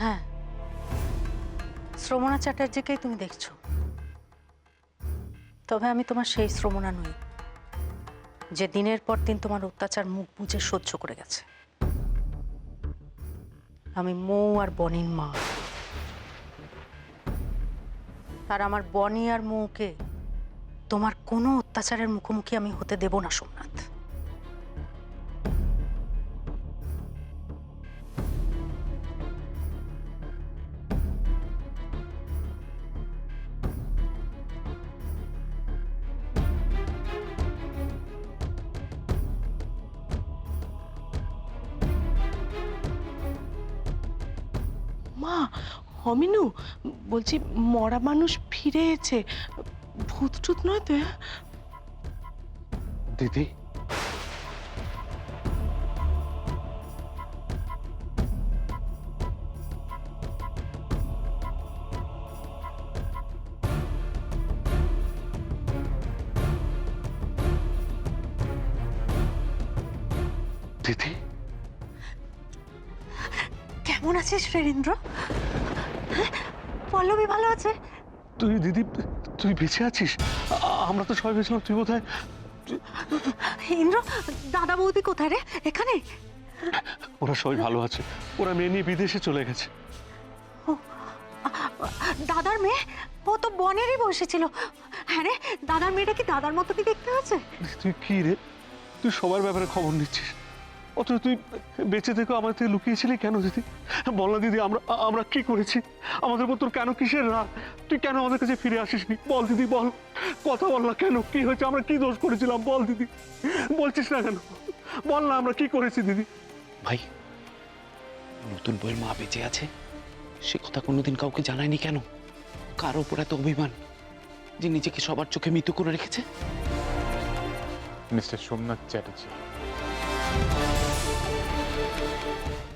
হ্যাঁ, শ্রমণা চ্যাটার্জিকেই তুমি দেখছো। তবে আমি তোমার সেই শ্রমণা নই যে দিনের পর দিন তোমার অত্যাচার মুখ বুজে সহ্য করে গেছে। আমি মৌ আর বনির মা। আর আমার বনি আর মৌকে তোমার কোনো অত্যাচারের মুখোমুখি আমি হতে দেব না সোমনাথ। মা, অমিনু, বলছি মরা মানুষ ফিরে এসেছে, ভূত টুত নয় তো? দিদি, দিদি, কেমন আছিস ফেরেন্দ্র? পল্লবী ভালো আছে? তুই দিদি, তুই বেঁচে আছিস? আমরা তো সবাই ভেবেছিলাম তুই কোথায়। ইন্দ্র, দাদা বৌদি কোথায় রে? এখানে? ওরা সবাই ভালো আছে, ওরা মেয়ে নিয়ে বিদেশে চলে গেছে। দাদার মেয়ে? ও তো বনেরই বসে ছিল। হ্যাঁ রে, দাদার মেয়েটা কি দাদার মতো কি দেখতে আছে? তুই কি রে, তুই সবার ব্যাপারে খবর নিচ্ছিস, অথচ তুই বেঁচে থেকেও আমার থেকে লুকিয়েছিলি কেন দিদি? বল না দিদি, আমরা কি করেছি? আমাদের উপর তোর কেন কিসের রাগ? তুই কেন আমাদের কাছে ফিরে আসিসনি? বল দিদি, বল, কথা বল না। কেন, কি হয়েছে? আমরা কি দোষ করেছিলাম বল দিদি, বলছিস না কেন? বল না, আমরা কি করেছি দিদি? ভাই, নতুন বইয়ের মা বেঁচে আছে সে কথা কোনোদিন কাউকে জানায়নি কেন? কার ওপর এত অভিমান যে নিজেকে সবার চোখে মৃত্যু করে রেখেছে? মিস্টার সোমনাথ চ্যাটার্জি,